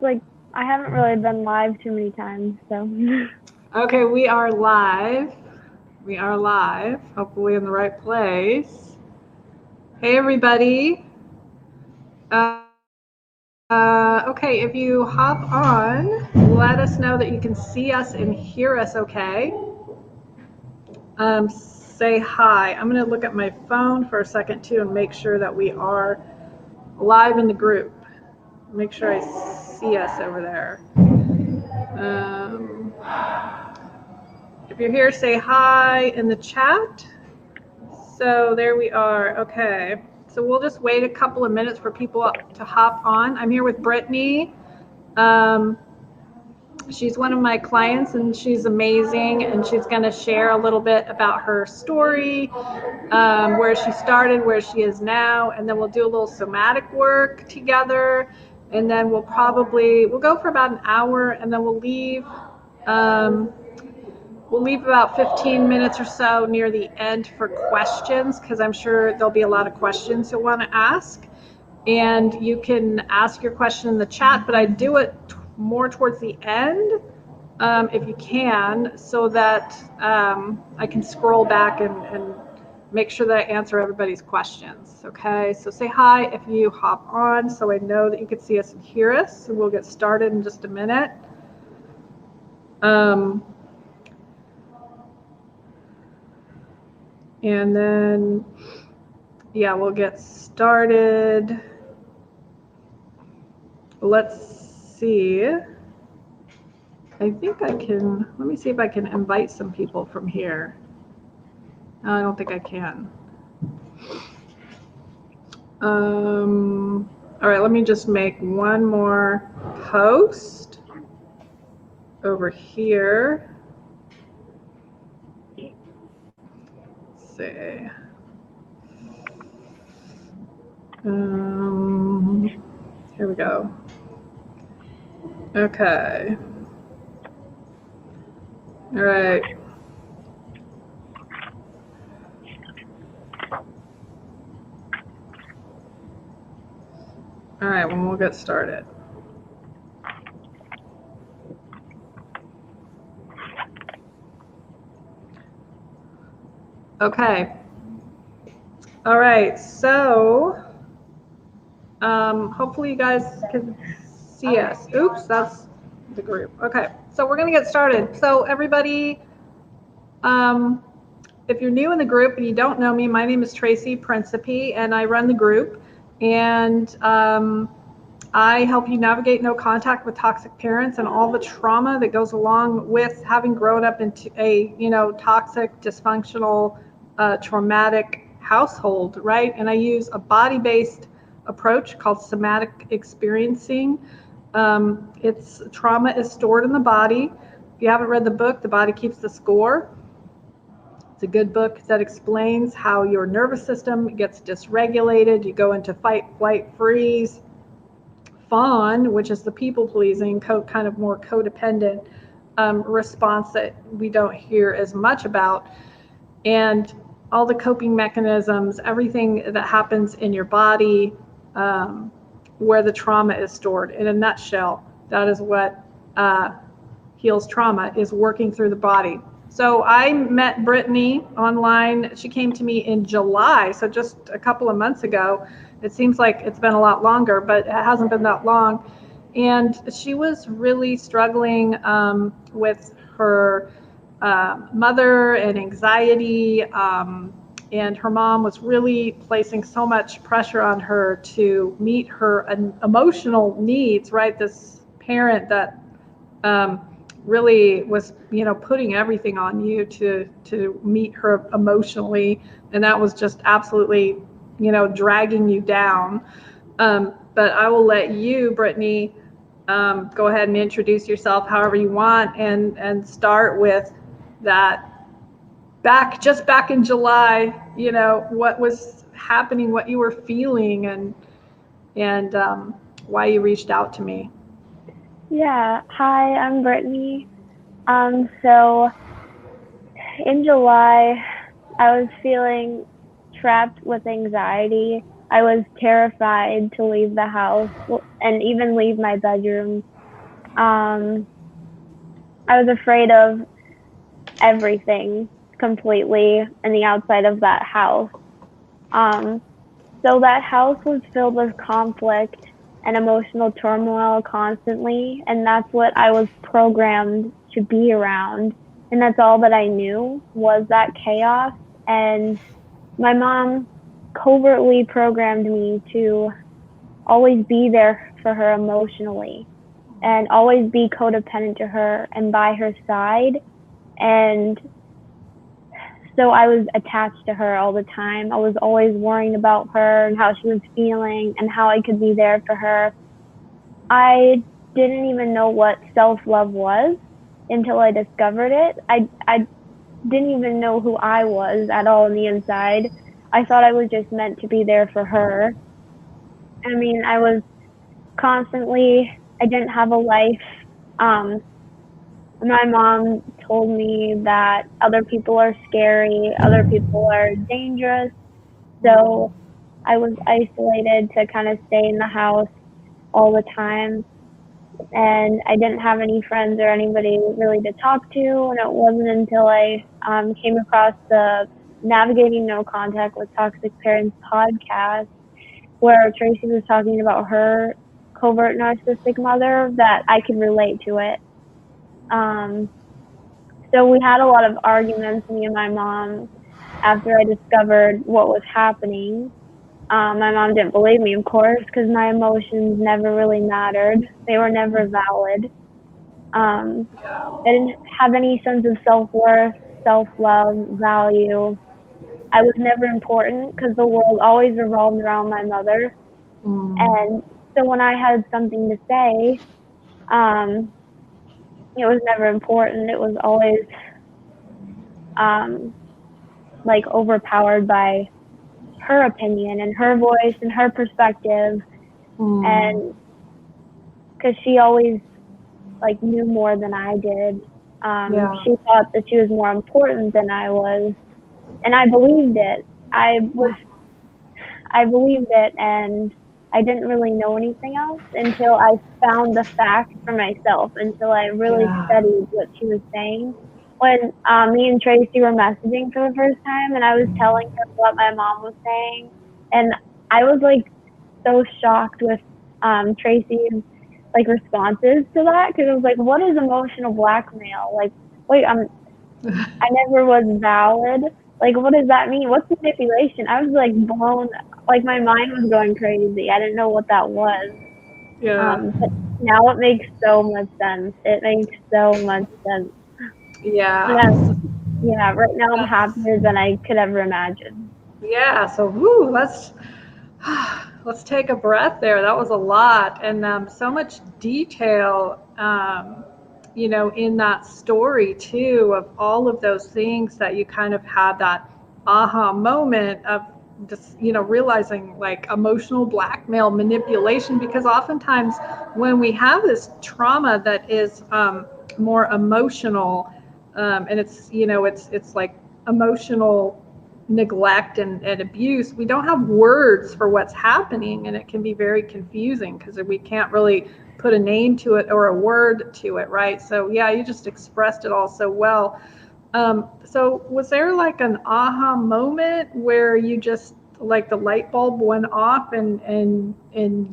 Like, I haven't really been live too many times, so. Okay, we are live. We are live, hopefully in the right place. Hey, everybody. Okay, if you hop on, let us know that you can see us and hear us okay. Say hi. I'm going to look at my phone for a second, too, and make sure that we are live in the group. Make sure I see us over there. If you're here, say hi in the chat. So there we are. Okay. So we'll just wait a couple of minutes for people to hop on. I'm here with Brittany. She's one of my clients and she's amazing, and she's going to share a little bit about her story, where she started, where she is now, and then we'll do a little somatic work together, and then we'll go for about an hour, and then we'll leave. We'll leave about 15 minutes or so near the end for questions, because I'm sure there'll be a lot of questions you'll want to ask. And you can ask your question in the chat, but I do it more towards the end, if you can, so that I can scroll back and make sure that I answer everybody's questions. Okay, so say hi if you hop on, so I know that you can see us and hear us. And we'll get started in just a minute. And then, yeah, we'll get started. Let's see. I think I can, let me see if I can invite some people from here. No, I don't think I can. All right, let me just make one more post over here. Let's see. Here we go. Okay. All right. All right, well, we'll get started. Okay. All right, so hopefully you guys can see us. Oops, that's the group. Okay, so we're gonna get started. So everybody, if you're new in the group and you don't know me, my name is Tracy Principe, and I run the group. And I help you navigate no contact with toxic parents and all the trauma that goes along with having grown up into a, toxic, dysfunctional, traumatic household, right? And I use a body-based approach called somatic experiencing. It's trauma is stored in the body. If you haven't read the book, The Body Keeps the Score, it's a good book that explains how your nervous system gets dysregulated. You go into fight, flight, freeze, fawn, which is the people-pleasing, kind of more codependent response that we don't hear as much about. And all the coping mechanisms, everything that happens in your body, where the trauma is stored. In a nutshell, that is what heals trauma, is working through the body. So I met Brittany online. She came to me in July, so just a couple of months ago. It seems like it's been a lot longer, but it hasn't been that long. And she was really struggling with her mother and anxiety. And her mom was really placing so much pressure on her to meet her emotional needs, right? This parent that really was, putting everything on you to meet her emotionally, and that was just absolutely, dragging you down. But I will let you, Brittany, go ahead and introduce yourself however you want, and start with that. Back in July, what was happening, what you were feeling, and why you reached out to me. Yeah, hi, I'm Brittany. So in July, I was feeling trapped with anxiety. I was terrified to leave the house and even leave my bedroom. I was afraid of everything completely in the outside of that house. Um, so that house was filled with conflict and emotional turmoil constantly, and that's what I was programmed to be around. And that's all that I knew was that chaos. And my mom covertly programmed me to always be there for her emotionally and always be codependent to her and by her side. And so I was attached to her all the time. I was always worrying about her and how she was feeling and how I could be there for her. I didn't even know what self-love was until I discovered it. I didn't even know who I was at all on the inside. I thought I was just meant to be there for her. I mean, I was constantly, I didn't have a life. Um, my mom told me that other people are scary, other people are dangerous. So I was isolated to kind of stay in the house all the time. And I didn't have any friends or anybody really to talk to. And it wasn't until I came across the Navigating No Contact with Toxic Parents podcast, where Tracy was talking about her covert narcissistic mother, that I could relate to it. Um, so we had a lot of arguments, me and my mom, after I discovered what was happening. My mom didn't believe me, of course, because my emotions never really mattered. They were never valid. I didn't have any sense of self-worth, self-love, value. I was never important because the world always revolved around my mother. And so when I had something to say, um, it was never important. It was always um, like overpowered by her opinion and her voice and her perspective. And because she always like knew more than I did. She thought that she was more important than I was, and I believed it. I believed it, and I didn't really know anything else until I found the facts for myself, until I really studied what she was saying. When me and Tracy were messaging for the first time, and I was telling her what my mom was saying, and I was like so shocked with Tracy's like responses to that, because I was like, what is emotional blackmail? Like, wait, I never was valid. Like, what does that mean? What's manipulation? I was like blown, like my mind was going crazy. I didn't know what that was. But now it makes so much sense. It makes so much sense. Yeah, right now I'm happier than I could ever imagine. So let's take a breath there. That was a lot, and so much detail, in that story too, of all of those things that you kind of had that aha moment of just, realizing like emotional blackmail, manipulation, because oftentimes when we have this trauma that is more emotional, and it's like emotional neglect and abuse, we don't have words for what's happening, and it can be very confusing because we can't really put a name to it or a word to it, right? So yeah, you just expressed it all so well. So was there like an aha moment where you just like the light bulb went off and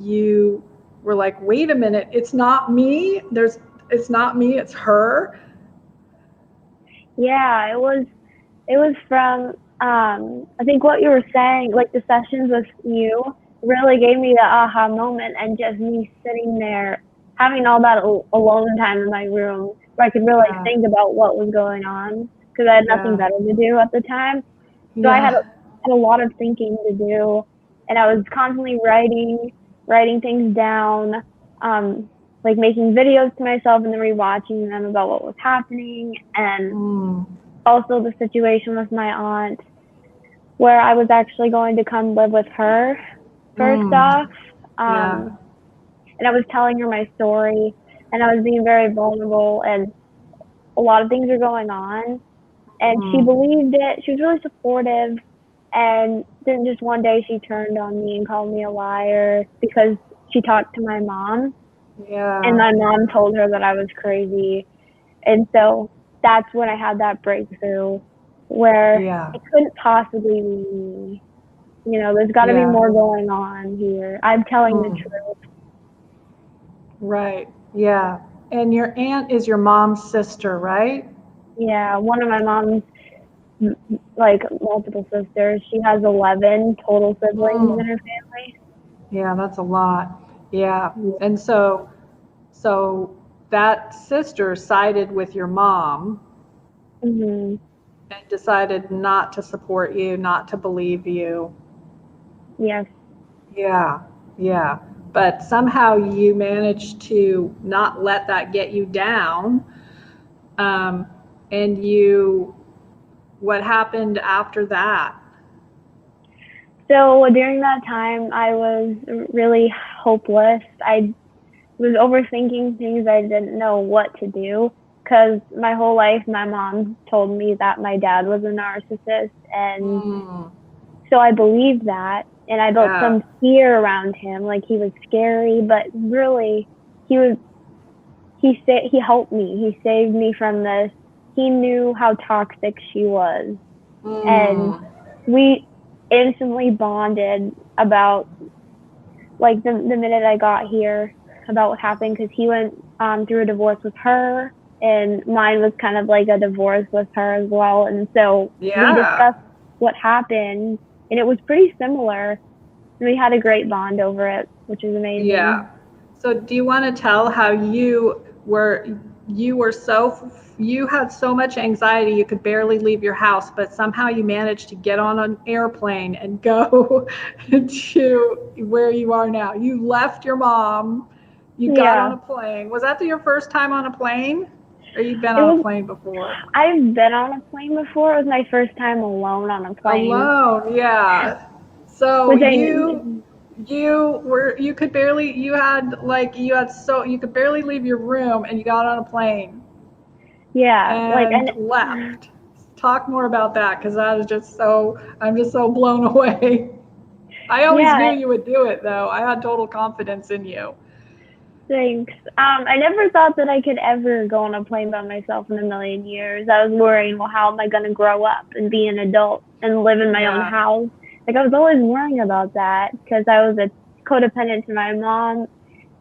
you were like, wait a minute, it's not me, it's not me, it's her? Yeah, it was from I think what you were saying, like the sessions with you really gave me the aha moment, and just me sitting there having all that alone time in my room where I could really think about what was going on, because I had nothing better to do at the time. So I had a lot of thinking to do, and I was constantly writing things down, like making videos to myself and then rewatching them about what was happening, and also the situation with my aunt, where I was actually going to come live with her first off. And I was telling her my story, and I was being very vulnerable, and a lot of things were going on. And she believed it. She was really supportive, And then just one day she turned on me and called me a liar because she talked to my mom, and my mom told her that I was crazy. And so that's when I had that breakthrough where it couldn't possibly be me. You know, there's got to be more going on here. I'm telling the truth. Right. Yeah. And your aunt is your mom's sister, right? Yeah, one of my mom's like multiple sisters. She has 11 total siblings in her family. Yeah, that's a lot. Yeah. And so that sister sided with your mom Mhm. and decided not to support you, not to believe you. Yes. Yeah. Yeah. But somehow you managed to not let that get you down. Um, and what happened after that? So during that time, I was really hopeless. I was overthinking things. I didn't know what to do because my whole life, my mom told me that my dad was a narcissist, and so I believed that, and I built Yeah. some fear around him, like he was scary, but really, he was. He helped me. He saved me from this. He knew how toxic she was, and we instantly bonded about like the minute I got here about what happened because he went through a divorce with her, and mine was kind of like a divorce with her as well. And so we Yeah. discussed what happened, and it was pretty similar. We had a great bond over it, which is amazing. Yeah. So do you want to tell how you had so much anxiety you could barely leave your house, but somehow you managed to get on an airplane and go to where you are now. You left your mom, you got on Yeah, a plane. Was that your first time on a plane? Or you'd been it on a was. plane before? I've been on a plane before. It was my first time alone on a plane, Alone, yeah. So which I you could barely you could barely leave your room and you got on a plane yeah, like and and left. Talk more about that because that is just so I'm just so blown away. I always yeah, knew you would do it though. I had total confidence in you. thanks. I never thought that I could ever go on a plane by myself in a million years. I was worrying, well, how am I going to grow up and be an adult and live in my own Yeah. house? Like I was always worrying about that because I was a codependent to my mom.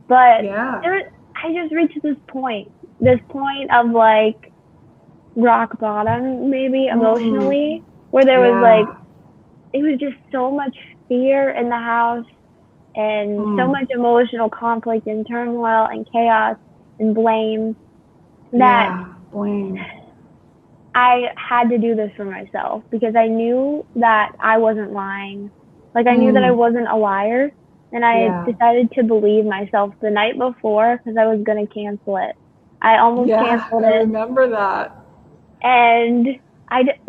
But Yeah. I just reached this point of like rock bottom, maybe emotionally, where there was like Yeah. it was just so much fear in the house and so much emotional conflict and turmoil and chaos and blame that Yeah. Blame. I had to do this for myself because I knew that I wasn't lying. Like I knew that I wasn't a liar, and I Yeah. decided to believe myself the night before because I was going to cancel it. I almost Yeah. canceled I it, remember that. and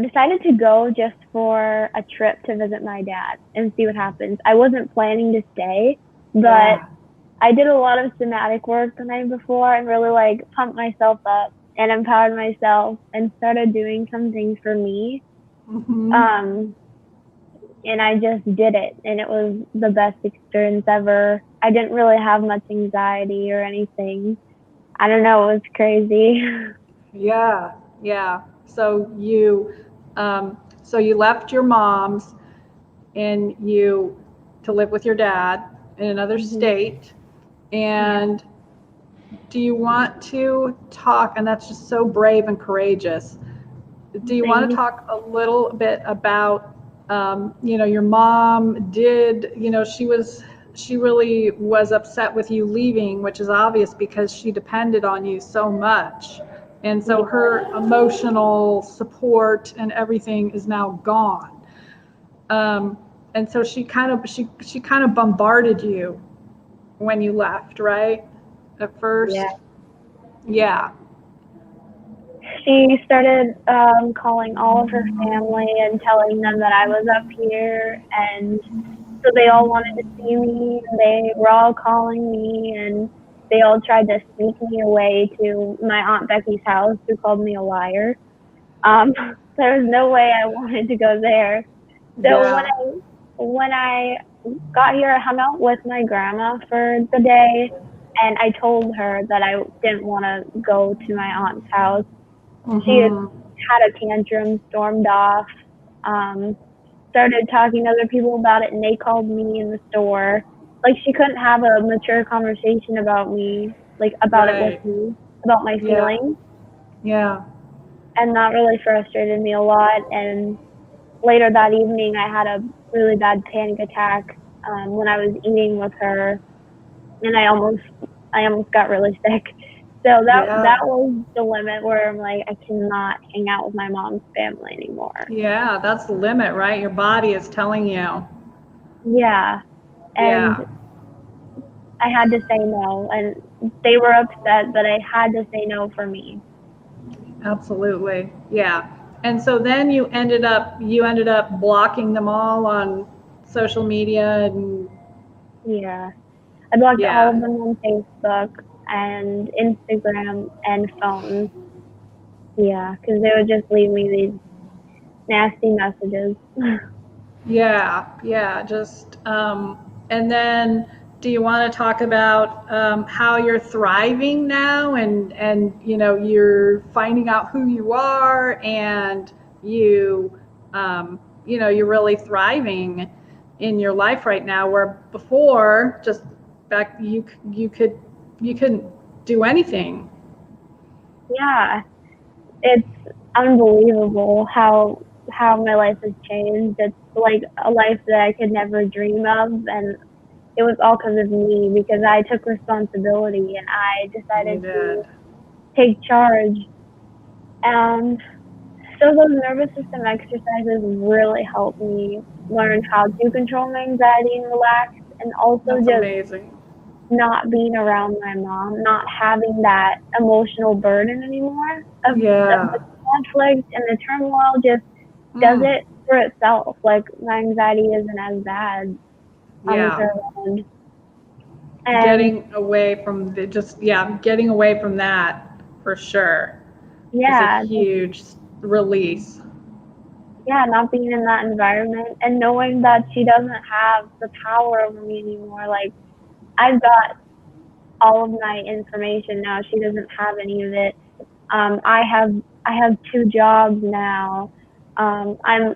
decided to go just for a trip to visit my dad and see what happens. I wasn't planning to stay, but Yeah. I did a lot of somatic work the night before and really like pumped myself up and empowered myself and started doing some things for me. Um, and I just did it, and it was the best experience ever. I didn't really have much anxiety or anything. I don't know, it was crazy. Yeah, yeah. So you left your mom's and you to live with your dad in another hmm state. Yeah, And do you want to talk? And that's just so brave and courageous. Do you want thank to you. talk a little bit about, your mom did, she really was upset with you leaving, which is obvious because she depended on you so much. And so Yeah. her emotional support and everything is now gone. Um, and so she kind of bombarded you when you left, right? At Yeah. first. Yeah. She started calling all of her family and telling them that I was up here, and so they all wanted to see me. And they were all calling me, and they all tried to sneak me away to my aunt Becky's house, who called me a liar. There was no way I wanted to go there. So Yeah. when I got here, I hung out with my grandma for the day, and I told her that I didn't want to go to my aunt's house. She Mm-hmm. had a tantrum, stormed off, um, started talking to other people about it, and they called me in the store. Like, she couldn't have a mature conversation about me, like about it with Right. me, about my Yeah. feelings, Yeah. and that really frustrated me a lot. And later that evening, I had a really bad panic attack when I was eating with her, and I almost got really sick. So that Yeah. was the limit where I'm like, I cannot hang out with my mom's family anymore. Yeah. That's the limit, right? Your body is telling you. Yeah, and Yeah. I had to say no, and they were upset, but I had to say no for me. Absolutely. Yeah. And so then you ended up blocking them all on social media and Yeah, I blocked all yeah. of them on Facebook and Instagram and phone. Yeah, because they would just leave me these nasty messages. Yeah. Yeah. And then do you want to talk about how you're thriving now and you're finding out who you are and you you're really thriving in your life right now where before just back you couldn't do anything. Yeah, it's unbelievable how my life has changed. It's like a life that I could never dream of, and it was all because of me because I took responsibility and I You decided to did. take charge. And so those nervous system exercises really helped me learn how to control my anxiety and relax, and also That's just amazing. not being around my mom, not having that emotional burden anymore of the Yeah. conflict and the turmoil just does Mm. it for itself. Like my anxiety isn't as bad with Yeah. her around. And Getting away from the just yeah getting away from that for sure is a yeah, huge release. yeah, not being in that environment and knowing that she doesn't have the power over me anymore. Like I've got all of my information now. She doesn't have any of it. I have two jobs now. I'm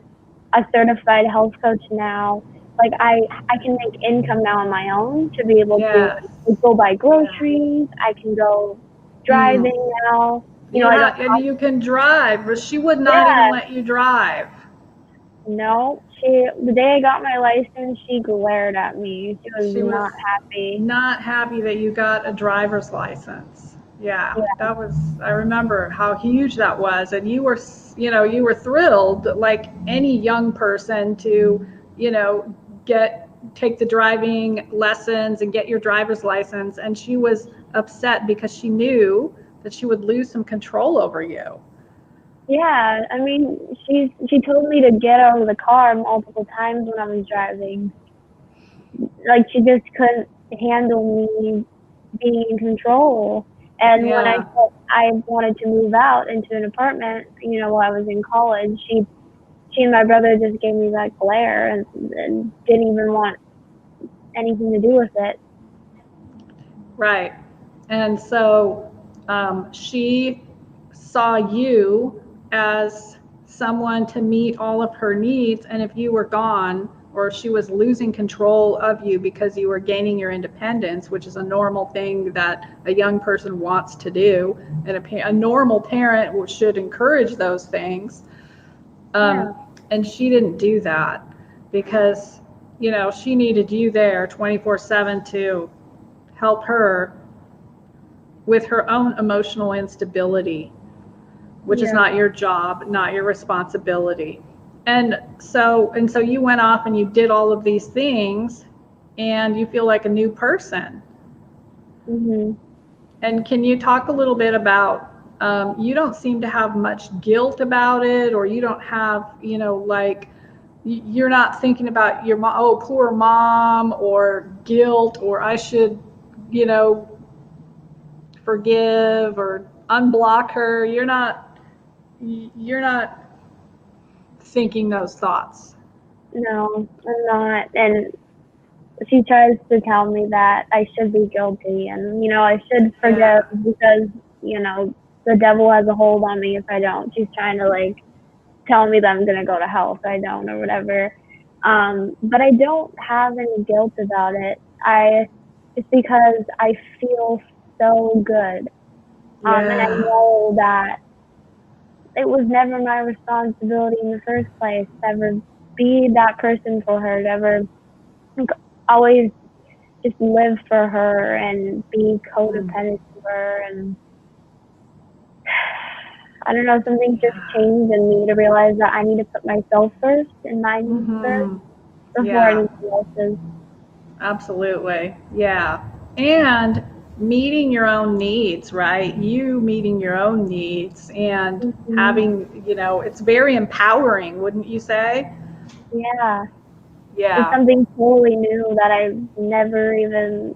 a certified health coach now. Like I can make income now on my own to be able to Yes. like, go buy Yeah. groceries. I can go Mm. driving now. I don't Yeah, and have you can drive, but she would not even yeah, let you drive. no. The day I got my license, she glared at me. She was She not was happy. not happy that you got a driver's license. Yeah, Yeah, that was, I remember how huge that was. And you were thrilled, like any young person, to, you know, take the driving lessons and get your driver's license. And she was upset because she knew that she would lose some control over you. yeah. I mean, she told me to get out of the car multiple times when I was driving. Like she just couldn't handle me being in control. And when I Yeah. said I wanted to move out into an apartment, while I was in college, she and my brother just gave me that glare and didn't even want anything to do with it. Right. And so she saw you as someone to meet all of her needs. And if you were gone, or she was losing control of you because you were gaining your independence, which is a normal thing that a young person wants to do, and a normal parent should encourage those things. Yeah, And she didn't do that because, she needed you there 24/7 to help her with her own emotional instability, which is yeah, not your job, not your responsibility. And so you went off and you did all of these things and you feel like a new person. mhm, And can you talk a little bit about you don't seem to have much guilt about it, or you don't have, like you're not thinking about your mom, oh, poor mom, or guilt, or I should, you know, forgive or unblock her. You're not thinking those thoughts. No, I'm not. And she tries to tell me that I should be guilty and, I should forgive Yeah. because, the devil has a hold on me if I don't. She's trying to like tell me that I'm gonna go to hell if I don't or whatever. But I don't have any guilt about it. It's because I feel so good. And I Yeah. know that it was never my responsibility in the first place to ever be that person for her, to ever like, always just live for her and be Mm. codependent to her. And I don't know, something just Yeah. changed in me to realize that I need to put myself first and my needs first Mm-hmm. before Yeah. anything else is. Absolutely. Yeah. And meeting your own needs, right? You meeting your own needs and Mm-hmm. having, it's very empowering, wouldn't you say? Yeah, it's Yeah. something totally new that I never even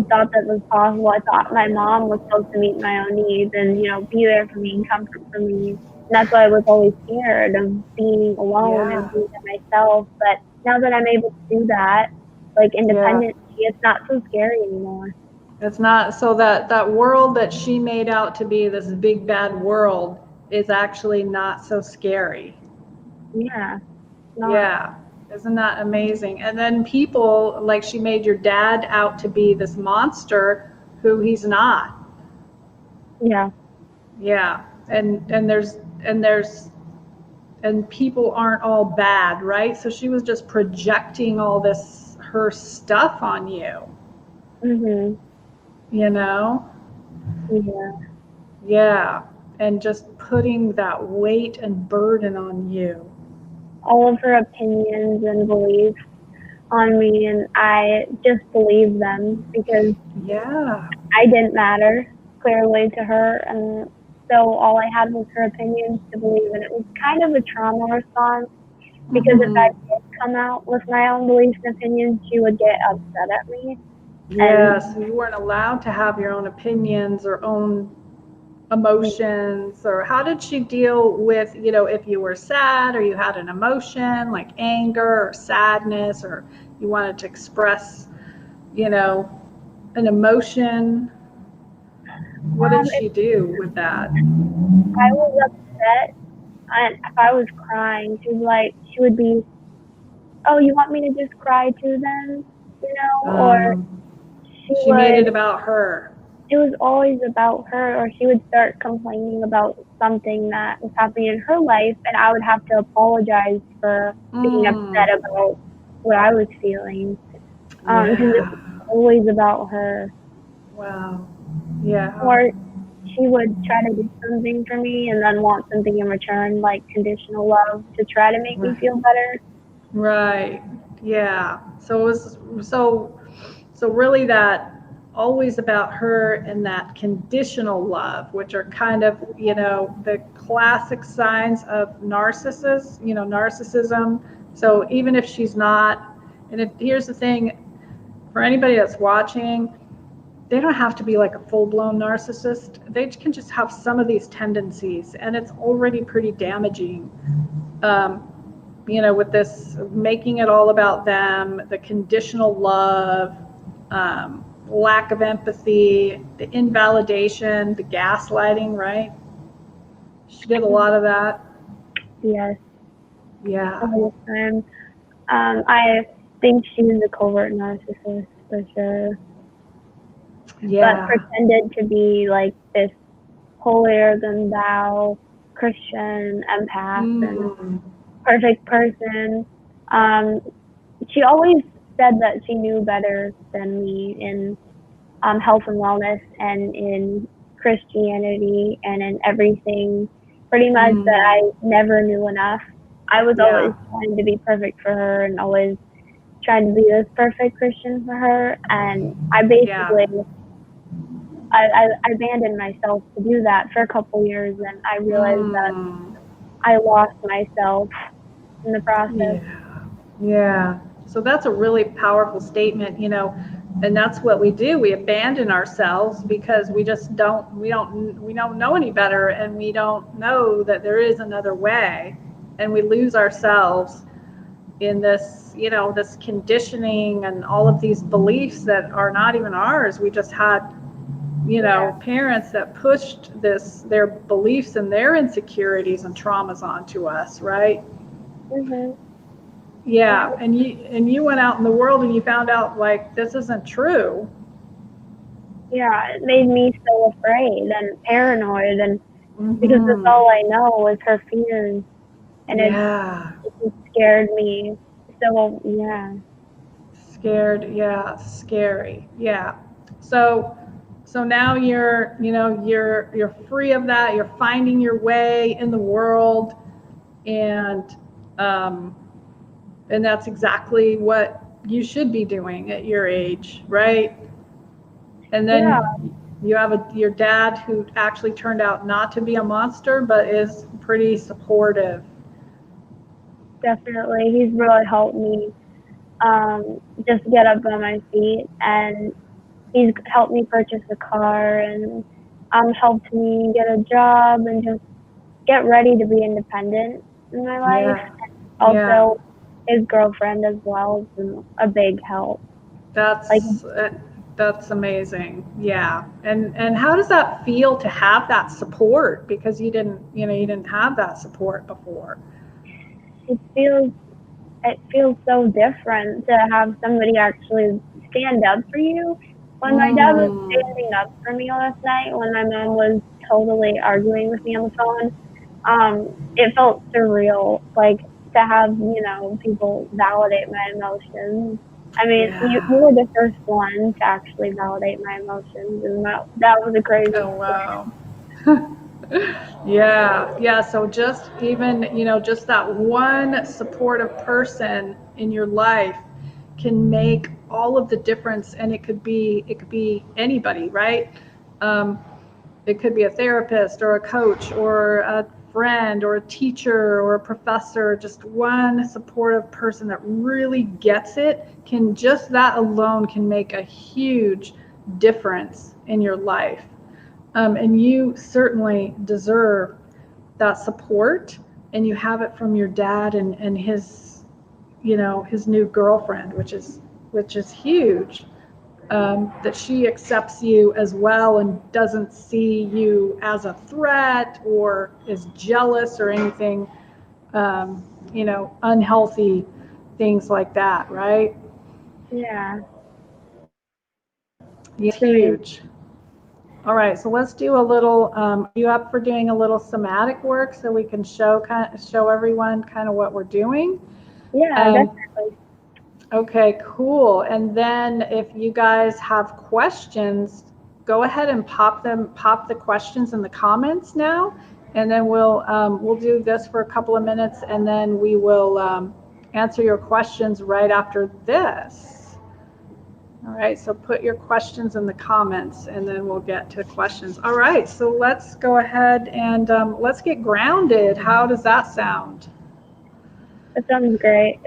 thought that was possible. I thought my mom was supposed to meet my own needs and, be there for me and comfort for me. And that's why I was always scared of being alone and Yeah. being by myself. But now that I'm able to do that, like Yeah. independently, it's not so scary anymore. It's not so that world that she made out to be this big bad world is actually not so scary. Yeah, it's not. Yeah. Isn't that amazing? And then people like she made your dad out to be this monster who he's not. Yeah. Yeah. And and people aren't all bad, right? So she was just projecting all this her stuff on you, Mhm. you know? Yeah. Yeah. And just putting that weight and burden on you. All of her opinions and beliefs on me, and I just believed them because Yeah. I didn't matter clearly to her, and so all I had was her opinions to believe, and it was kind of a trauma response because if I Hmm. did come out with my own beliefs and opinions, she would get upset at me, and Yes, you weren't allowed to have your own opinions or own emotions. Or how did she deal with, if you were sad or you had an emotion like anger or sadness or you wanted to express, you know, an emotion? What did if she do with that? I was upset and if I was crying, she would be, oh, you want me to just cry too then, or she She made would it about her. it was always about her, or she would start complaining about something that was happening in her life, and I would have to apologize for being Mm, upset about what I was feeling, because it yeah. was always about her. Wow. Yeah. Or she would try to do something for me and then want something in return, like conditional love, to try to make me Right. feel better. Right. Yeah. So it was so really that always about her and that conditional love, which are kind of, the classic signs of narcissism. So even if she's not, and if here's the thing, for anybody that's watching, they don't have to be like a full-blown narcissist. They can just have some of these tendencies, and it's already pretty damaging. Um, with this making it all about them, the conditional love, lack of empathy, the invalidation, the gaslighting, right? She did a lot of that. Yes, Yeah. all the time. I think she's a covert narcissist for sure, but Yeah. pretended to be like this holier than thou Christian empath and Mm. perfect person. Um, she always said that she knew better than me in health and wellness and in Christianity and in everything. Pretty much that Mm. I never knew enough. I was always Yeah. trying to be perfect for her and always trying to be this perfect Christian for her. And I Yeah. basically I abandoned myself to do that for a couple years, and I realized that Mm. I lost myself in the process. Yeah. Yeah. So that's a really powerful statement, and that's what we do. We abandon ourselves because we don't know any better, and we don't know that there is another way, and we lose ourselves. in this, this conditioning and all of these beliefs that are not even ours. We just had, parents that pushed their beliefs and their insecurities and traumas onto us, right? Mhm. Yeah, and you went out in the world and you found out like this isn't true. Yeah, it made me so afraid and paranoid, and because that's Mm-hmm. all I know was her fears, and Yeah. it just scared me. So yeah, Scared, yeah, scary, yeah. So, so now you're free of that. You're finding your way in the world, and um, and that's exactly what you should be doing at your age, right? And yeah, then you have your dad who actually turned out not to be a monster, but is pretty supportive. definitely. He's really helped me just get up on my feet, and he's helped me purchase a car, and helped me get a job and just get ready to be independent in my life. Yeah, yeah. Also, his girlfriend as well has been a big help. Like, That's that's amazing. Yeah. And how does that feel to have that support? Because you didn't have that support before. it feels it feels so different to have somebody actually stand up for you. When my dad was Mm, standing up for me last night, when my mom was totally arguing with me on the phone, it felt surreal, like to have, people validate my emotions. I mean, you yeah. were the first one to actually validate my emotions, and that was a crazy Oh wow. Yeah, yeah. So just even, just that one supportive person in your life can make all of the difference. And it could be anybody, right? Um, it could be a therapist or a coach or a friend or a teacher or a professor. Just one supportive person that really gets it can, just that alone can make a huge difference in your life. And you certainly deserve that support, and you have it from your dad and his, his new girlfriend, which is huge. That she accepts you as well and doesn't see you as a threat or is jealous or anything, unhealthy things like that, right? yeah. Yeah, It's amazing. huge. All right, so let's do a little. Are you up for doing a little somatic work so we can show everyone kind of what we're doing? Yeah, Um, definitely. okay, cool. And then if you guys have questions, go ahead and pop the questions in the comments now, and then we'll do this for a couple of minutes, and then we will answer your questions right after this. All right, so put your questions in the comments and then we'll get to questions. All right, so let's go ahead and let's get grounded. How does that sound? That sounds great.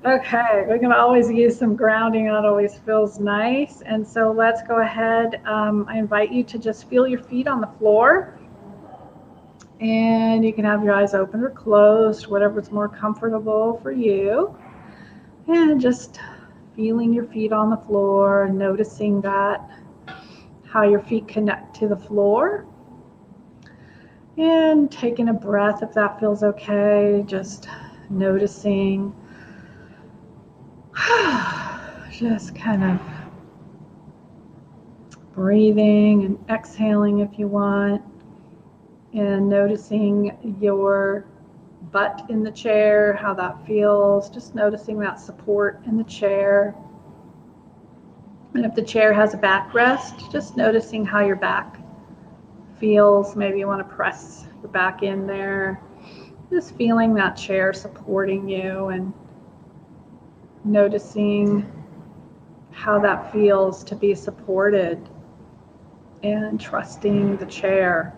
Okay, we can always use some grounding. That always feels nice. And so let's go ahead. I invite you to just feel your feet on the floor. And you can have your eyes open or closed, whatever's more comfortable for you. And just feeling your feet on the floor, noticing that, how your feet connect to the floor. And taking a breath if that feels okay, just noticing, just kind of breathing and exhaling if you want, and noticing your butt in the chair, how that feels, just noticing that support in the chair. And if the chair has a backrest, just noticing how your back feels. Maybe you want to press your back in there, just feeling that chair supporting you and noticing how that feels to be supported, and trusting the chair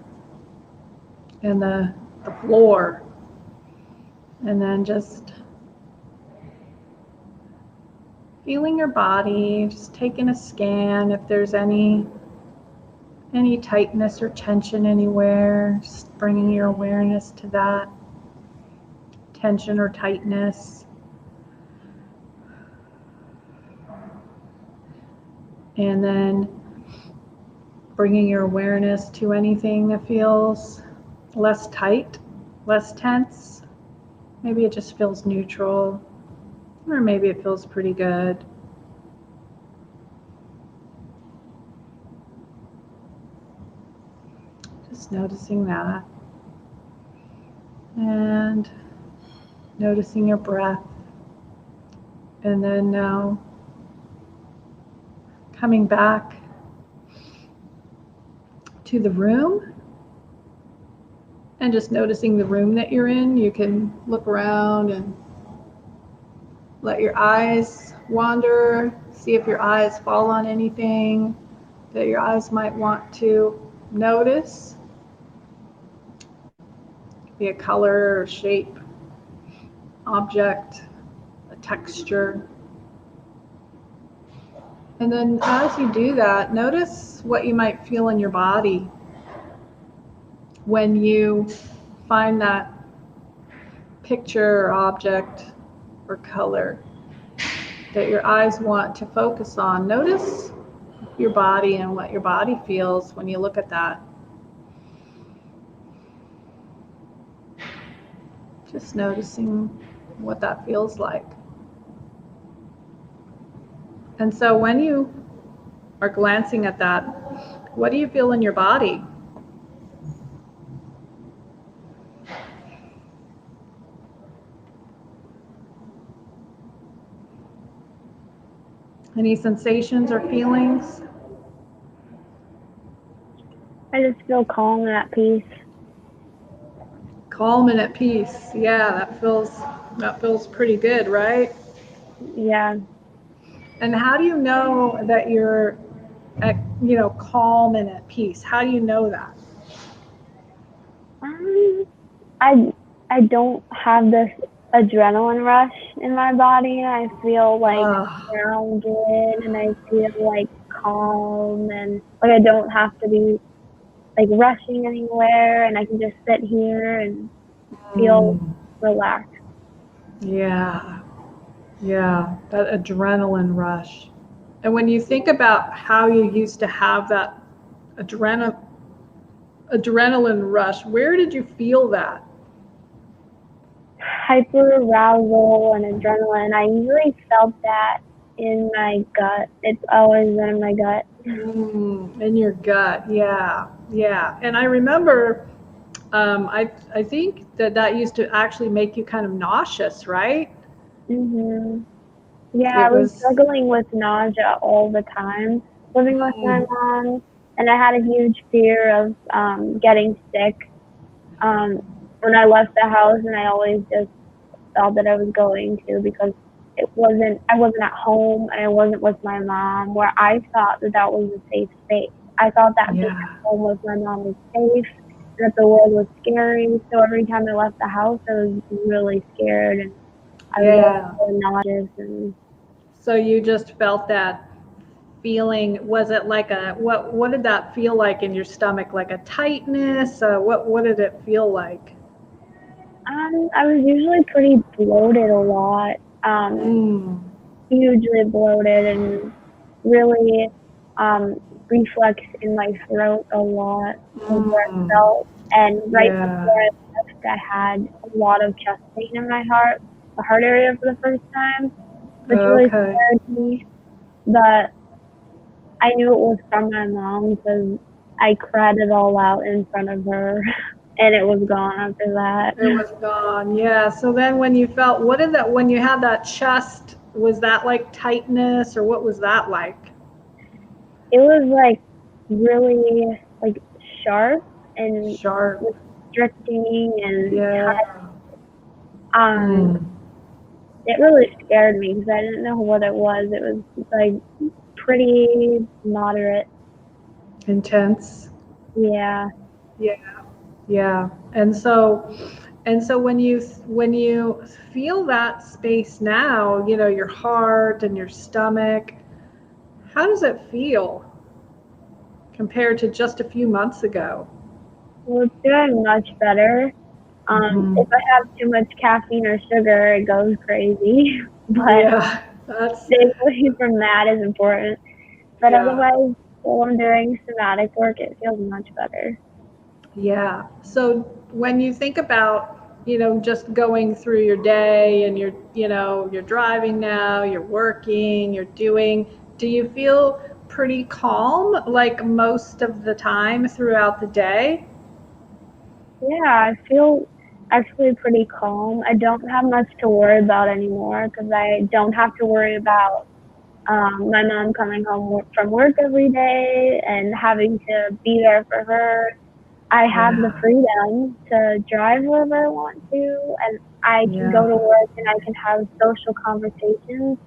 and the floor. And then just feeling your body, just taking a scan if there's any tightness or tension anywhere, just bringing your awareness to that tension or tightness. And then bringing your awareness to anything that feels less tight, less tense. Maybe it just feels neutral, or maybe it feels pretty good. Just noticing that. And noticing your breath. And then now coming back to the room and just noticing the room that you're in. You can look around and let your eyes wander, see if your eyes fall on anything that your eyes might want to notice. Be a color or shape, object, a texture. And then as you do that, notice what you might feel in your body when you find that picture or object or color that your eyes want to focus on. Notice your body and what your body feels when you look at that. Just noticing what that feels like. And so when you are glancing at that, what do you feel in your body? Any sensations or feelings? I just feel calm and at peace. Calm and at peace. Yeah, that feels pretty good, right? Yeah. And how do you know that you're calm and at peace? How do you know that? I I don't have this adrenaline rush in my body. I feel like grounded and I feel like calm and like I don't have to be like rushing anywhere and I can just sit here and feel relaxed. Yeah, that adrenaline rush. And when you think about how you used to have that adrenaline rush, where did you feel that? Hyper arousal and adrenaline. I usually felt that in my gut. It's always been in my gut. In your gut, yeah. And I remember, I think that used to actually make you kind of nauseous, right? Mhm. Yeah, I It was was. struggling with nausea all the time, living with my mom, and I had a huge fear of getting sick. When I left the house, and I always just thought that I was going to because I wasn't at home and I wasn't with my mom, where I thought that that was a safe space. I thought that being at home with my mom was safe, and that the world was scary. So every time I left the house, I was really scared and I was really nauseous and. So you just felt that feeling. Was it like what did that feel like in your stomach? Like a tightness? What did it feel like? I was usually pretty bloated a lot, hugely bloated and really reflex in my throat a lot was where I felt. And right before I left, I had a lot of chest pain in my the heart area for the first time, which really scared me. But I knew it was from my mom because I cried it all out in front of her. And it was gone after that. It was gone, yeah. So then when you felt, when you had that chest, was that like tightness or what was that like? It was like really like sharp and Sharp. restricting and Yeah. it really scared me because I didn't know what it was. It was like pretty moderate. Intense. Yeah. Yeah. And so when you feel that space now, your heart and your stomach, how does it feel compared to just a few months ago? Well, it's doing much better. If I have too much caffeine or sugar, it goes crazy. But Yeah, that's staying away from that is important. But Yeah. otherwise, while I'm doing somatic work, it feels much better. Yeah. So when you think about, just going through your day and you're driving now, you're working, do you feel pretty calm like most of the time throughout the day? Yeah, I feel actually pretty calm. I don't have much to worry about anymore because I don't have to worry about my mom coming home from work every day and having to be there for her. I have the Yeah. freedom to drive wherever I want to, and I can go Yeah. to work and I can have social conversations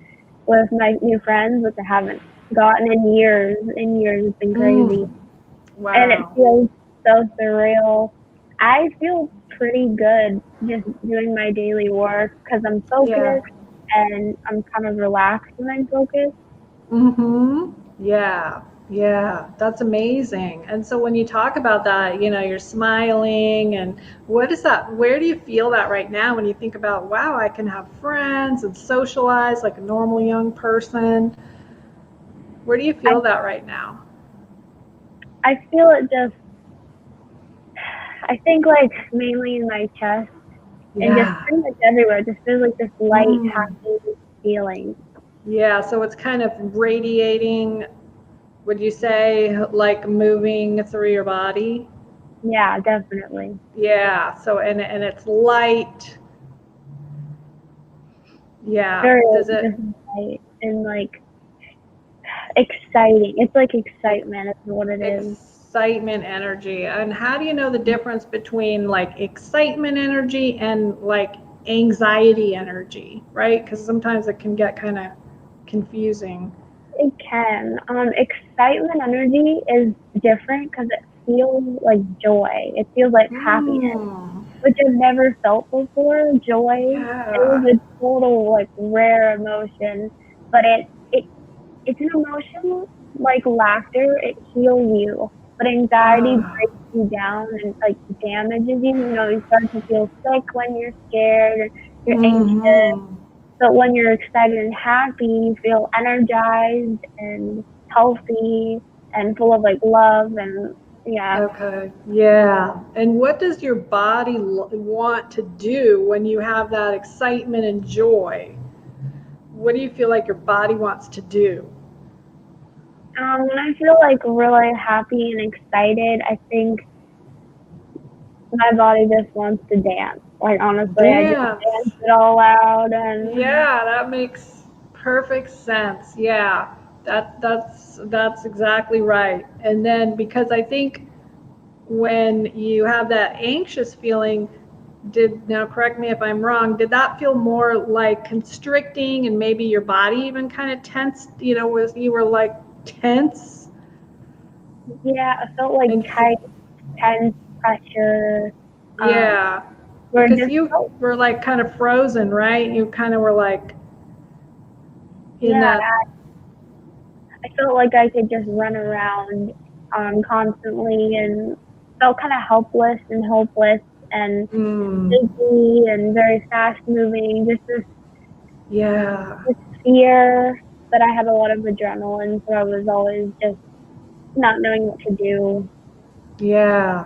with my new friends, which I haven't gotten in years. In years, it's been crazy, Mm. and it Wow. feels so surreal. I feel pretty good just doing my daily work because I'm Yeah. focused and I'm kind of relaxed when I'm focused. Mm-hmm. Yeah. Yeah. That's amazing. And so when you talk about that, you're smiling and what is that? Where do you feel that right now when you think about, wow, I can have friends and socialize like a normal young person? Where do you I feel that right now? I feel it just. I think like mainly in my chest and just Yeah. pretty much everywhere. It just feels like this light, Mm. happy feeling. Yeah. So it's kind of radiating, would you say, like moving through your body? Yeah, definitely. Yeah. So, and it's light. Yeah. Very Does it? just light and like exciting. It's like excitement is what it is. Excitement energy. And how do you know the difference between like excitement energy and like anxiety energy, right? Because sometimes it can get kind of confusing. It can. Excitement energy is different because it feels like joy. It feels like happiness, Mm, which I've never felt before. Joy. It was yeah. a total like rare emotion, but it's an emotion like laughter. It heals you, but anxiety Ah, breaks you down and like damages you. You know, you start to feel sick when you're scared, and you're anxious. mm-hmm. But when you're excited and happy, you feel energized and healthy and full of like love and yeah. Okay. Yeah. And what does your body want to do when you have that excitement and joy? What do you feel like your body wants to do? When I feel like really happy and excited, I think my body just wants to dance. Like honestly, I just dance Dance. it all out and Yeah, that makes perfect sense. Yeah, that's exactly right. And then because I think when you have that anxious feeling, now correct me if I'm wrong, did that feel more like constricting and maybe your body even kind of tensed, was you were like tense yeah, I felt like and tight, tense pressure. Um, yeah, where it because just you felt were like kind of frozen, right? You kind of were like in yeah, that I felt like I could just run around constantly and felt kind of helpless and hopeless and mm, dizzy and very fast moving. Just yeah. this fear, but I had a lot of adrenaline, so I was always just not knowing what to do. Yeah,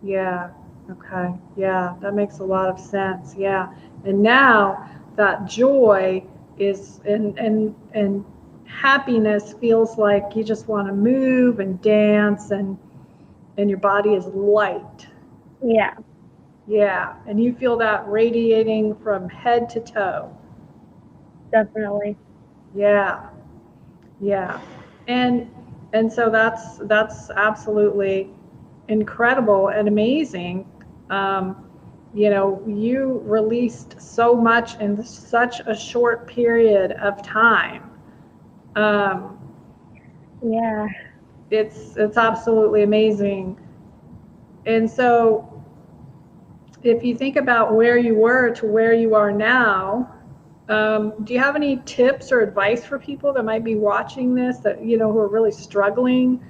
yeah, okay, yeah, that makes a lot of sense. Yeah, and now that joy is and happiness feels like you just want to move and dance and your body is light. Yeah, Yeah, and you feel that radiating from head to toe. definitely. Yeah, yeah, and and so that's absolutely incredible and amazing. Um, you released so much in such a short period of time. Um, Yeah. it's absolutely amazing. And so, if you think about where you were to where you are now, do you have any tips or advice for people that might be watching this that who are really struggling?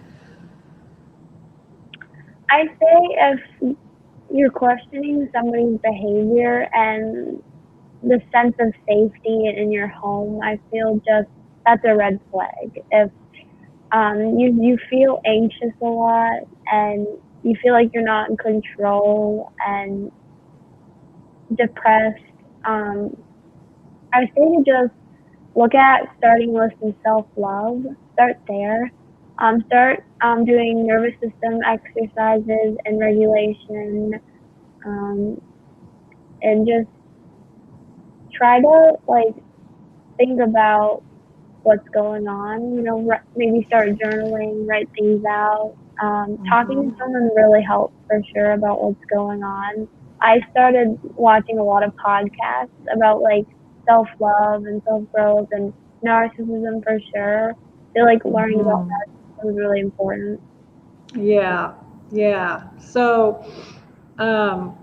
I say if you're questioning somebody's behavior and the sense of safety in your home, I feel just that's a red flag. If You feel anxious a lot, and you feel like you're not in control and depressed. Um, I would say to just look at starting with some self love. Start there. Start doing nervous system exercises and regulation, um, and just try to like think about what's going on. You know, maybe start journaling, write things out. Talking to someone really helps for sure about what's going on. I started watching a lot of podcasts about like self love and self growth and narcissism for sure. I feel like learning about that is really important. Yeah, yeah. So, um,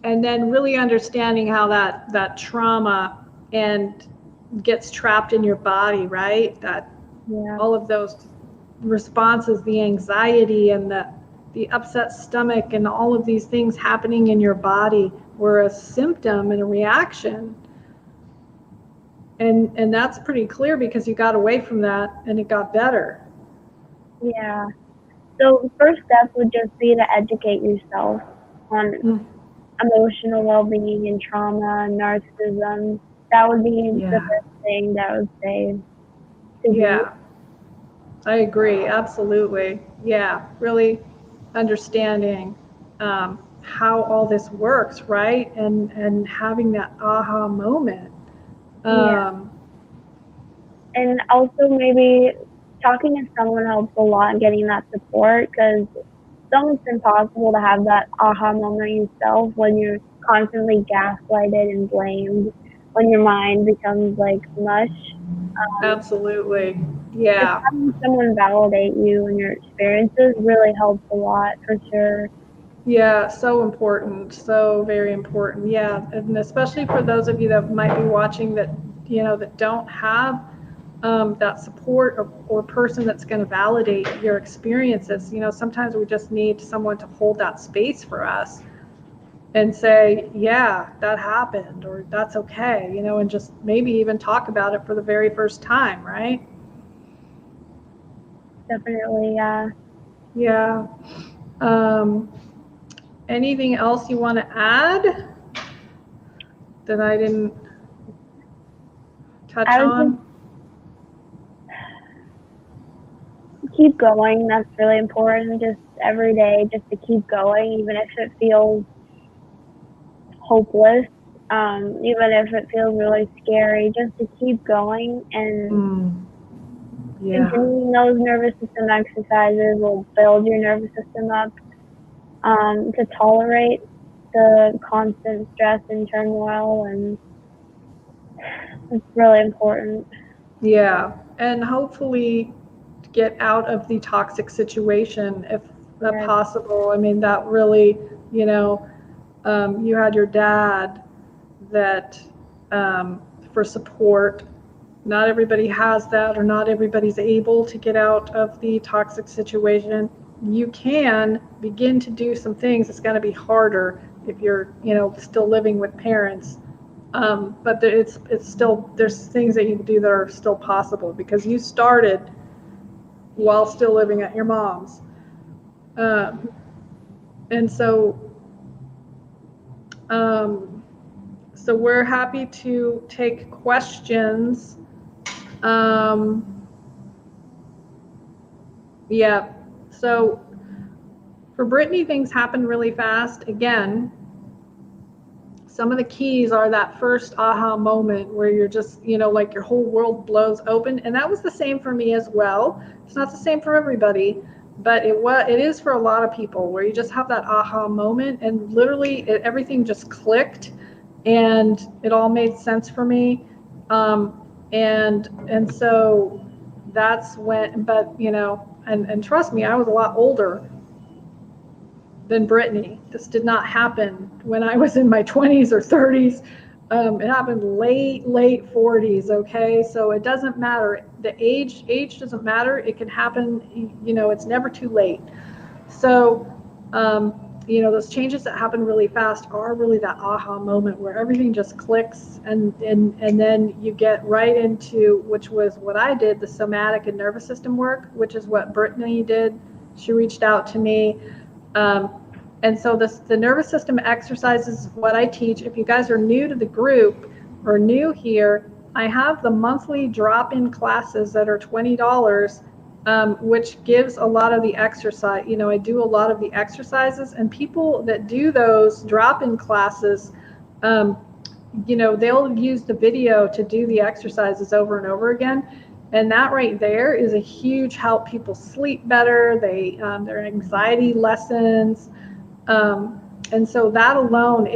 and then really understanding how that trauma and gets trapped in your body, right? That Yeah, all of those responses, the anxiety and the upset stomach and all of these things happening in your body were a symptom and a reaction. And that's pretty clear because you got away from that and it got better. yeah. So the first step would just be to educate yourself on Mm, emotional well-being and trauma and narcissism. That would be the yeah. first thing that I would say to do. Yeah. I agree, absolutely. Yeah, really understanding how all this works, right? And having that aha moment. Yeah. Um, And also maybe talking to someone helps a lot in getting that support because it's almost impossible to have that aha moment yourself when you're constantly gaslighted and blamed, when your mind becomes like mush. Absolutely, Just yeah, having someone validate you and your experiences really helps a lot for sure. yeah. So important, so very important. Yeah, and especially for those of you that might be watching that that don't have that support or person that's going to validate your experiences. Sometimes we just need someone to hold that space for us and say, yeah, that happened, or that's okay, and just maybe even talk about it for the very first time, right? Definitely, yeah. Yeah. Um, Anything else you want to add that I didn't touch I would just on? keep going. That's really important. Just every day, just to keep going, even if it feels hopeless, even if it feels really scary, just to keep going and Mm, yeah. continuing those nervous system exercises will build your nervous system up to tolerate the constant stress and turmoil, and it's really important. Yeah. And hopefully get out of the toxic situation if Yes, possible. I mean, that really, you know, you had your dad that for support. Not everybody has that, or not everybody's able to get out of the toxic situation. You can begin to do some things. It's going to be harder if you're, still living with parents. But it's still, there's things that you can do that are still possible because you started while still living at your mom's. Um, and um, so we're happy to take questions. Um, yeah. So for Brittany, things happen really fast. Again, some of the keys are that first aha moment where you're just, like your whole world blows open. And that was the same for me as well. It's not the same for everybody, but it is for a lot of people where you just have that aha moment and literally everything just clicked and it all made sense for me. And so that's when, but and trust me, I was a lot older than Brittany. This did not happen when I was in my 20s or 30s. It happened late 40s. Okay, so it doesn't matter. The age doesn't matter. It can happen. It's never too late. So, those changes that happen really fast are really that aha moment where everything just clicks, and then you get right into, which was what I did, the somatic and nervous system work, which is what Brittany did. She reached out to me. And so the nervous system exercises is what I teach. If you guys are new to the group or new here, I have the monthly drop-in classes that are $20, which gives a lot of the exercise. I do a lot of the exercises, and people that do those drop-in classes, they'll use the video to do the exercises over and over again. And that right there is a huge help. People sleep better. Their anxiety lessens. And so that alone,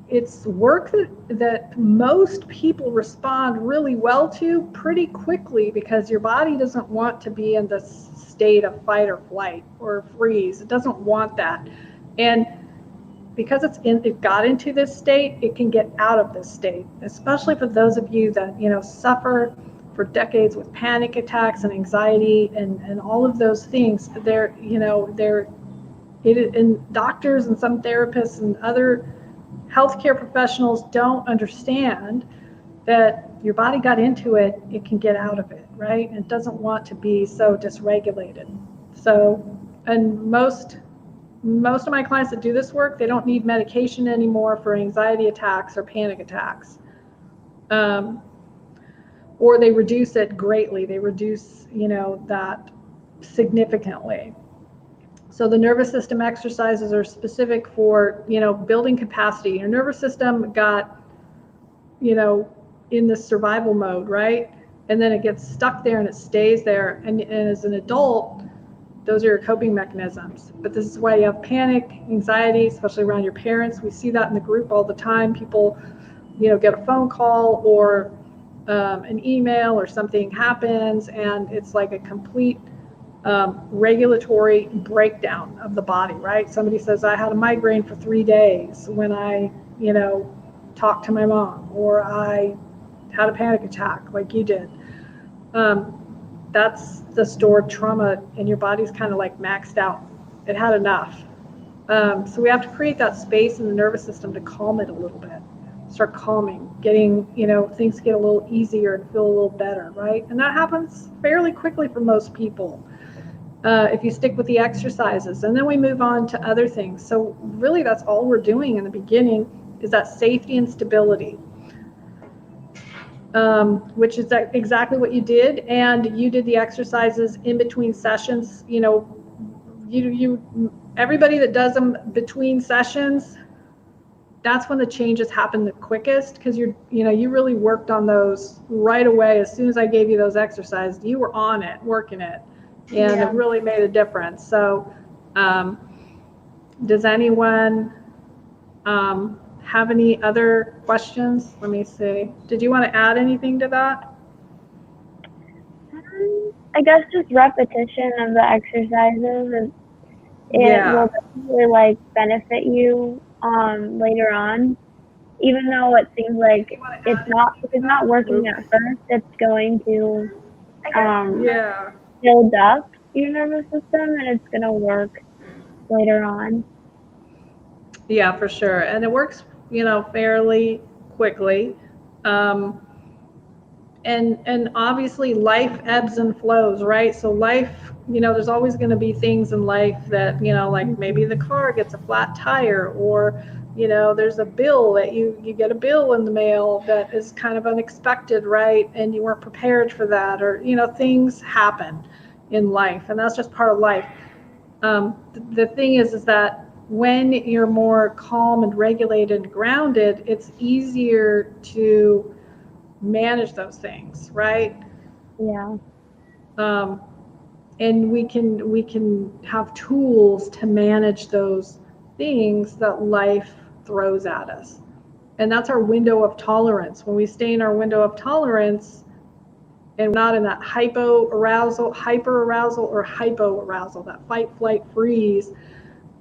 it's work that most people respond really well to pretty quickly, because your body doesn't want to be in this state of fight or flight or freeze. It doesn't want that. And because it got into this state, it can get out of this state, especially for those of you that, suffer for decades with panic attacks and anxiety and all of those things. And doctors and some therapists and other healthcare professionals don't understand that your body got into it, it can get out of it, right? It doesn't want to be so dysregulated. So, and most of my clients that do this work, they don't need medication anymore for anxiety attacks or panic attacks. Or they reduce it greatly. They reduce, that significantly. So the nervous system exercises are specific for, building capacity. Your nervous system got, in this survival mode, right? And then it gets stuck there and it stays there. And as an adult, those are your coping mechanisms. But this is why you have panic, anxiety, especially around your parents. We see that in the group all the time. People, get a phone call or an email or something happens, and it's like a complete regulatory breakdown of the body, right? Somebody says, I had a migraine for 3 days when I, talked to my mom, or I had a panic attack like you did. That's the stored trauma, and your body's kind of like maxed out. It had enough. So we have to create that space in the nervous system to calm it a little bit. Start calming, getting, things get a little easier and feel a little better, right? And that happens fairly quickly for most people if you stick with the exercises. And then we move on to other things. So really that's all we're doing in the beginning, is that safety and stability, which is exactly what you did. And you did the exercises in between sessions. Everybody that does them between sessions, that's when the changes happen the quickest, because you really worked on those right away. As soon as I gave you those exercises, you were on it, working it, and it really made a difference. So does anyone have any other questions? Let me see. Did you want to add anything to that? I guess just repetition of the exercises, it will definitely benefit you later on. Even though it seems like if it's not working at first, it's going to build up your nervous system, and it's going to work later on. Yeah, for sure. And it works, fairly quickly. And obviously life ebbs and flows, right? So life, there's always going to be things in life that, like maybe the car gets a flat tire, or, there's a bill that you get a bill in the mail that is kind of unexpected, right? And you weren't prepared for that, or, things happen in life, and that's just part of life. The thing is that when you're more calm and regulated and grounded, it's easier to manage those things, right? Yeah. And we can have tools to manage those things that life throws at us. And that's our window of tolerance. When we stay in our window of tolerance and not in that hyper-arousal, or hypo-arousal, that fight, flight, freeze,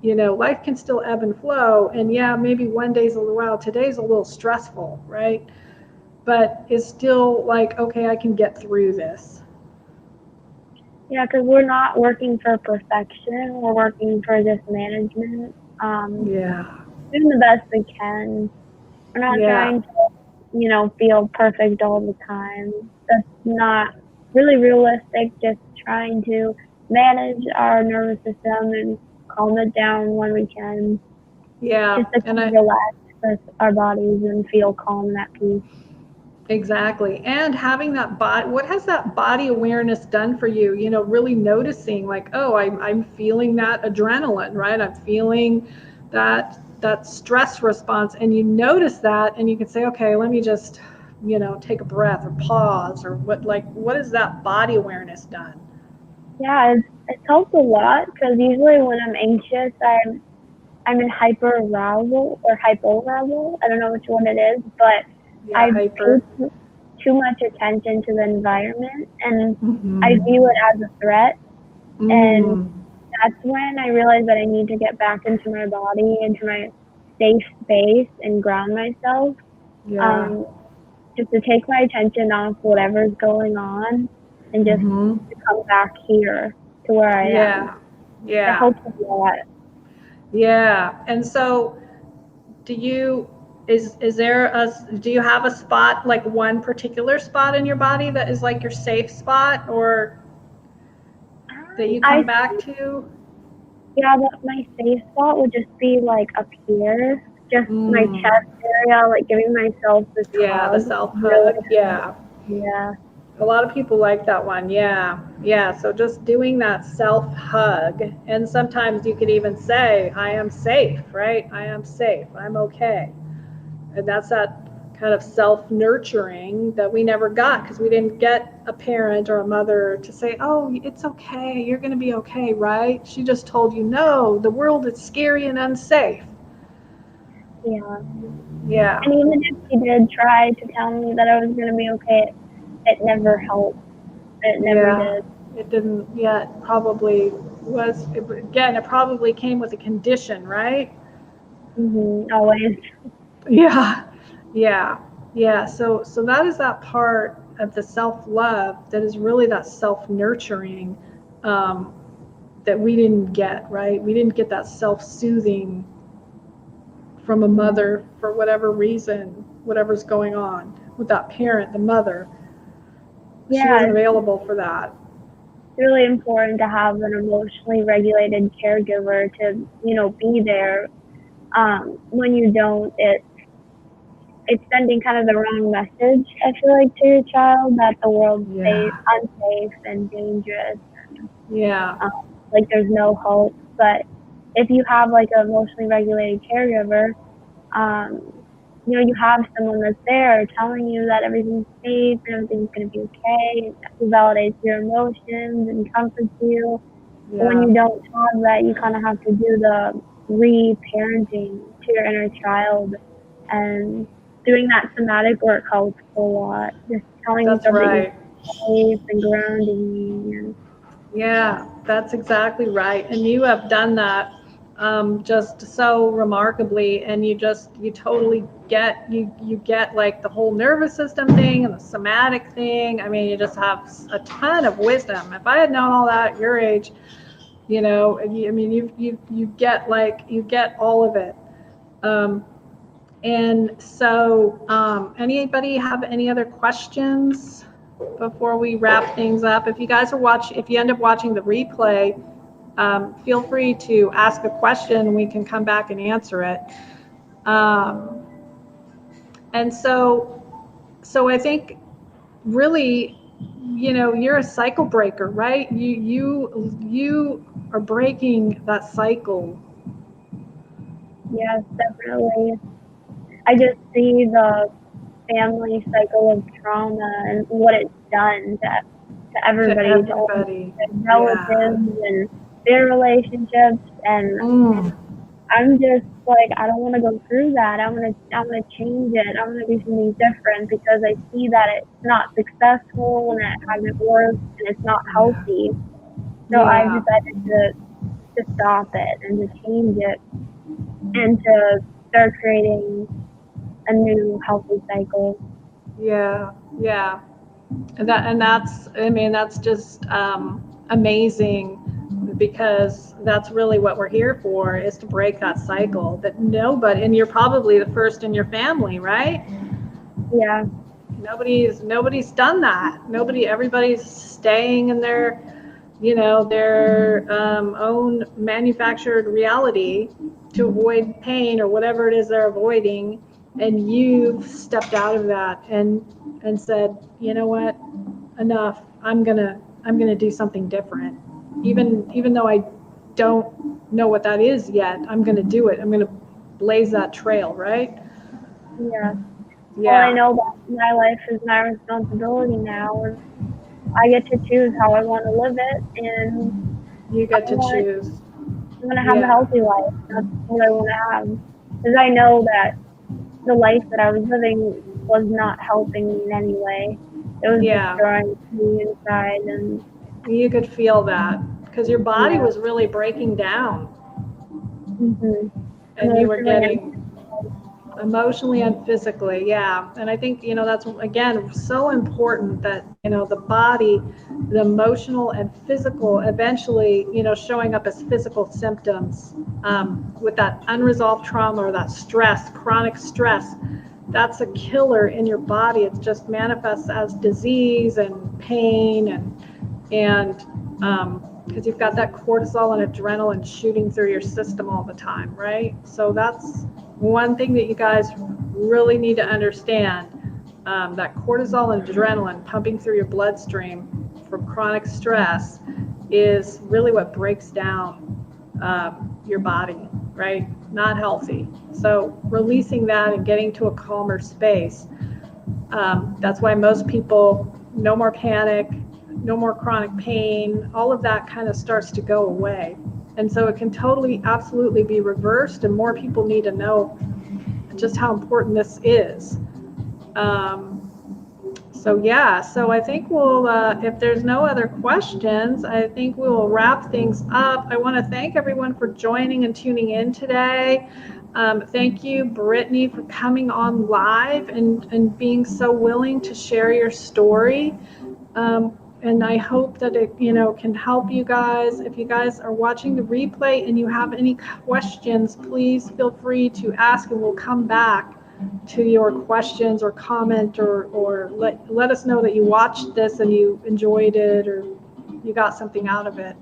life can still ebb and flow. And yeah, maybe one day's a little while, today's a little stressful, right? But it's still like, okay, I can get through this. Yeah, because we're not working for perfection. We're working for just management. Yeah. Doing the best we can. We're not Yeah. trying to, feel perfect all the time. That's not really realistic. Just trying to manage our nervous system and calm it down when we can, just Yeah. to And kind of relax our bodies and feel calm and at peace. exactly. And having that body, what has that body awareness done for you? Really noticing like, oh, I'm feeling that adrenaline, right? I'm feeling that stress response. And you notice that and you can say, okay, let me just, take a breath or pause or what has that body awareness done? Yeah, it's helped a lot because usually when I'm anxious, I'm in hyper arousal or hypoarousal. I don't know which one it is, but Yeah, I pay hyper. too much attention to the environment and I view Mm-hmm. it as a threat. And Mm. that's when I realize that I need to get back into my body, into my safe space and ground myself. Yeah. Um, just to take my attention off whatever's going on and just Mm-hmm. to come back here to where I am. Yeah. It Yeah. helps a lot. Yeah. And so do you is there a do you have a spot, like one particular spot in your body that is like your safe spot or that you I come back to? Yeah, but my safe spot would just be like up here, just my Mm. chest area, like giving myself this Yeah, the hug. self Really, hug. Yeah. yeah, A lot of people like that one. Yeah. Yeah. So just doing that self hug. And sometimes you could even say, I am safe, right? I am safe. I'm okay. And that's that kind of self nurturing that we never got because we didn't get a parent or a mother to say, oh, it's okay. You're going to be okay, right? She just told you, no, the world is scary and unsafe. yeah. Yeah. And even if she did try to tell me that I was gonna be okay, it never helped. It never Yeah. did. It didn't yet, probably was, again, it probably came with a condition, right? Always. Yeah, yeah, yeah. So that is that part of the self love that is really that self nurturing um, that we didn't get, right? We didn't get that self soothing from a Yeah. mother for whatever reason, whatever's going on with that parent, the mother. She Yeah, wasn't available for that. it's really important to have an emotionally regulated caregiver to, be there. When you don't, it's sending kind of the wrong message, I feel like, to your child that the world's safe, Yeah, unsafe and dangerous. yeah, Um, like there's no hope. But if you have like an emotionally regulated caregiver, um, you have someone that's there telling you that everything's safe and everything's going to be okay, who validates your emotions and comforts you. But when yeah. you don't have that, you kind of have to do the re-parenting to your inner child, and doing that somatic work helps a lot. Just telling That's yourself that you're right. safe and grounding. And Yeah, that's exactly right. And you have done that just so remarkably. And you totally you get like the whole nervous system thing and the somatic thing. I mean, you just have a ton of wisdom. If I had known all that at your age, I mean, you get you get all of it. Um, and so, anybody have any other questions before we wrap things up? If you guys if you end up watching the replay, feel free to ask a question and we can come back and answer it. Um, and so I think really, you're a cycle breaker, right? You are breaking that cycle. yes, definitely. I just see the family cycle of trauma and what it's done to To everybody, to all everybody. their Yeah. relatives and their relationships. And Mm. I'm just like, I don't want to go through that. I want to change it. I want to do something different because I see that it's not successful and it hasn't worked and it's not Yeah. healthy. So I've Yeah. decided to stop it and to change it and to start creating a new healthy cycle. Yeah. Yeah. And that's, I mean, that's just amazing, because that's really what we're here for, is to break that cycle that nobody, and you're probably the first in your family, right? Yeah. Nobody's done that. Everybody's staying in their, their own manufactured reality to avoid pain or whatever it is they're avoiding. And you've stepped out of that and said, you know what, enough. I'm gonna do something different. Even though I don't know what that is yet, I'm gonna do it. I'm gonna blaze that trail, right? Yeah. Well, I Yeah. know that my life is my responsibility now, and I get to choose how I want to live it, and You I get to want choose. I'm gonna have a Yeah. healthy life. That's what I want to have, because I know that the life that I was living was not helping me in any way. It was Yeah. destroying me inside, and You could feel that because your body yeah, was really breaking down hmm and you were emotionally and getting emotionally and physically. Yeah. And I think, that's again so important that, the body, the emotional and physical, eventually, showing up as physical symptoms with that unresolved trauma or that stress, chronic stress. That's a killer in your body. It just manifests as disease and pain and because you've got that cortisol and adrenaline shooting through your system all the time, right? So that's one thing that you guys really need to understand. That cortisol and adrenaline pumping through your bloodstream from chronic stress is really what breaks down your body, right? Not healthy. So releasing that and getting to a calmer space. That's why most people, no more panic, no more chronic pain, all of that kind of starts to go away. And so it can totally, absolutely be reversed, and more people need to know just how important this is. So yeah, so I think we'll, if there's no other questions, I think we will wrap things up. I want to thank everyone for joining and tuning in today. Thank you, Brittany, for coming on live and being so willing to share your story. And I hope that it, can help you guys. If you guys are watching the replay and you have any questions, please feel free to ask, and we'll come back to your questions or comment, or let us know that you watched this and you enjoyed it or you got something out of it.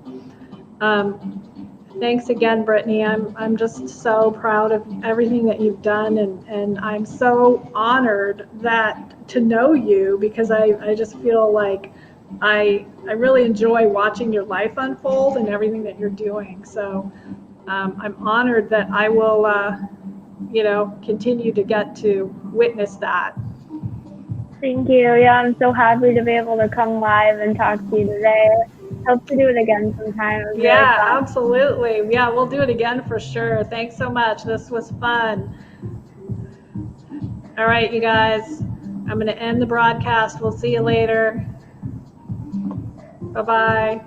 Thanks again, Brittany. I'm just so proud of everything that you've done, and I'm so honored that to know you, because I just feel like I really enjoy watching your life unfold and everything that you're doing. So I'm honored that I will continue to get to witness that. thank you. Yeah, I'm so happy to be able to come live and talk to you today. Hope to do it again sometime. It was really Yeah, fun. absolutely. Yeah, we'll do it again for sure. Thanks so much. This was fun. All right, you guys, I'm going to end the broadcast. We'll see you later. Bye-bye.